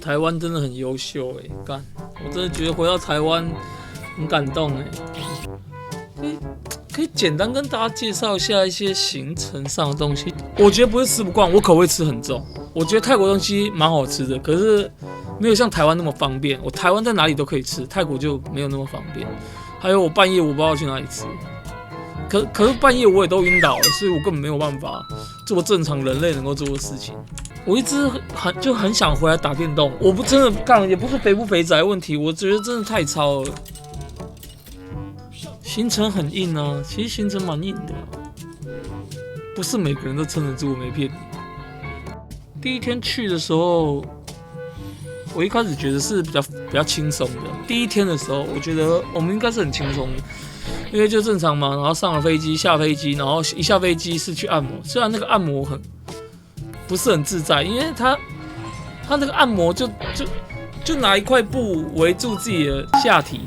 台湾真的很优秀哎，干！我真的觉得回到台湾很感动哎。可以简单跟大家介绍一下一些行程上的东西。我觉得不是吃不惯，我口味吃很重。我觉得泰国东西蛮好吃的，可是没有像台湾那么方便。我台湾在哪里都可以吃，泰国就没有那么方便。还有我半夜我不知道去哪里吃，可是半夜我也都晕倒了，所以我根本没有办法做正常人类能够做的事情。我一直很想回来打电动，我不真的干，也不是肥不肥宅的问题，我觉得真的太超了。行程很硬啊，其实行程蛮硬的、不是每个人都撑得住，我没骗你。第一天去的时候，我一开始觉得是比较轻松的。第一天的时候，我觉得我们应该是很轻松的，因为就正常嘛，然后上了飞机，下飞机，然后一下飞机是去按摩，虽然那个按摩不是很自在，因为他那个按摩就拿一块布围住自己的下体。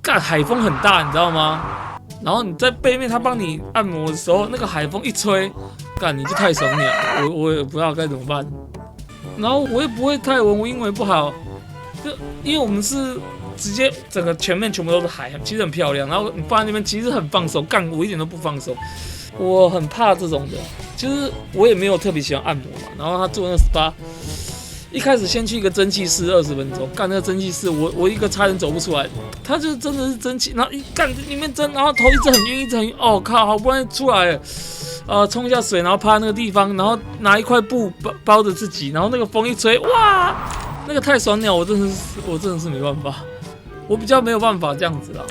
干，海风很大，你知道吗？然后你在背面他帮你按摩的时候，那个海风一吹，干你就太爽了，我也不知道该怎么办。然后我也不会泰文，我英文也不好，就因为我们是直接整个前面全部都是海，其实很漂亮。然后你放在那边其实很放松，干我一点都不放松，我很怕这种的。就是我也没有特别喜欢按摩嘛。然后他做那个 SPA。一开始先去一个蒸汽室20分钟，干那个蒸汽室，我一个差点走不出来，他就真的是蒸汽，然后一干里面蒸，然后头一直很晕，一直很晕，哦靠，好不容易出来了，冲一下水，然后趴那个地方，然后拿一块布包着自己，然后那个风一吹，哇，那个太爽了，我真的是没办法，我比较没有办法这样子啦，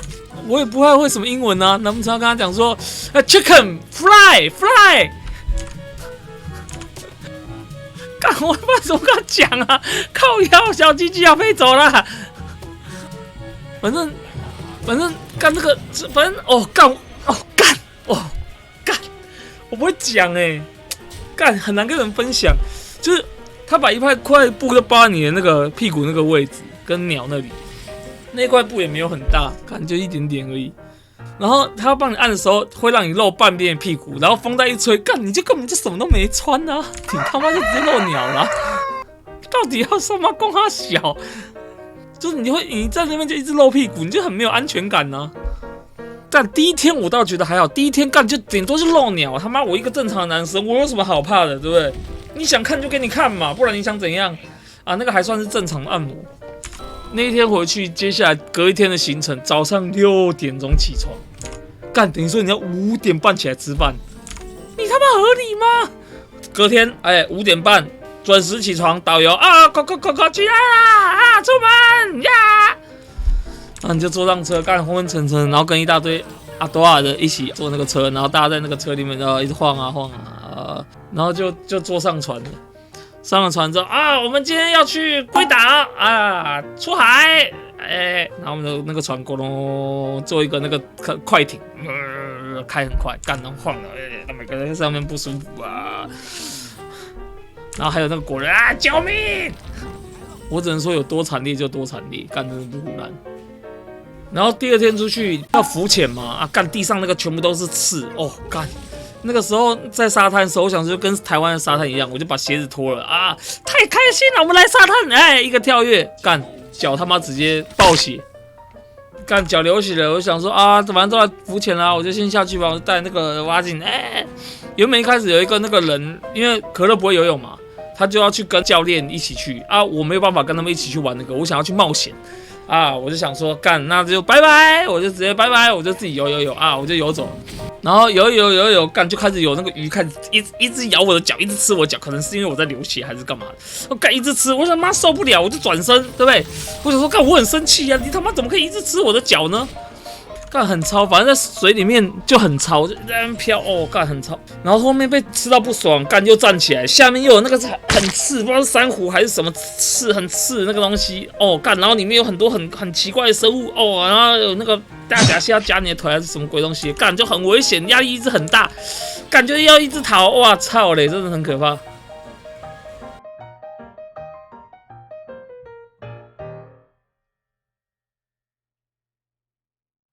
我也不太会什么英文啊，难不成要跟他讲说，chicken fly。我不知道怎么跟他讲啊！靠腰，小鸡鸡要飞走了。反正干这个，反正干，我不会讲干很难跟人分享。就是他把一块布就包在你的那个屁股那个位置，跟鸟那里，那块布也没有很大，干就一点点而已。然后他要帮你按的时候，会让你露半边的屁股，然后风再一吹，干你就根本就什么都没穿啊！你他妈就直接露鸟了，到底要什么供他小？就是你在那边就一直露屁股，你就很没有安全感啊！但第一天我倒觉得还好，第一天干就顶多是露鸟，他妈我一个正常的男生，我有什么好怕的，对不对？你想看就给你看嘛，不然你想怎样啊？那个还算是正常的按摩。那一天回去，接下来隔一天的行程，早上6点钟起床，干等于说你要5点半起来吃饭，你他妈合理吗？隔天5点半准时起床，导游快起来啦出门呀！然后你就坐上车，干昏昏沉沉，然后跟一大堆阿多亚的一起坐那个车，然后大家在那个车里面一直晃啊，然后就坐上船了。上了船之后我们今天要去龟岛出海，然后我们的那个船咕隆做一个那个快艇，开很快，干然后晃了，每个人在上面不舒服啊。然后还有那个果人救命！我只能说有多惨烈就多惨烈，干真的不胡乱。然后第二天出去要浮潜嘛，干地上那个全部都是刺，干。那个时候在沙滩的时候，我想就跟台湾的沙滩一样，我就把鞋子脱了太开心了，我们来沙滩，一个跳跃，干脚他妈直接爆血，干脚流血了，我想说反正都来浮潜啦，我就先下去吧，我就带那个蛙镜，原本一开始有一个那个人，因为可乐不会游泳嘛，他就要去跟教练一起去我没有办法跟他们一起去玩那个，我想要去冒险。我就想说干，那就拜拜，我就直接拜拜，我就自己游我就游走了，然后游干就开始有那个鱼开始一直咬我的脚，一直吃我脚，可能是因为我在流血还是干嘛的，我干一直吃，我想妈受不了，我就转身，对不对？我想说干我很生气啊，你他妈怎么可以一直吃我的脚呢？干很超，反正在水里面就很超，就在那边飘干很超，然后后面被吃到不爽，干又站起来，下面又有那个很刺，不知道是珊瑚还是什么刺，很刺那个东西干，然后里面有很多很奇怪的生物然后有那个大甲蟹要夹你的腿还是什么鬼东西，干就很危险，压力一直很大，感觉要一直逃，哇操嘞，真的很可怕。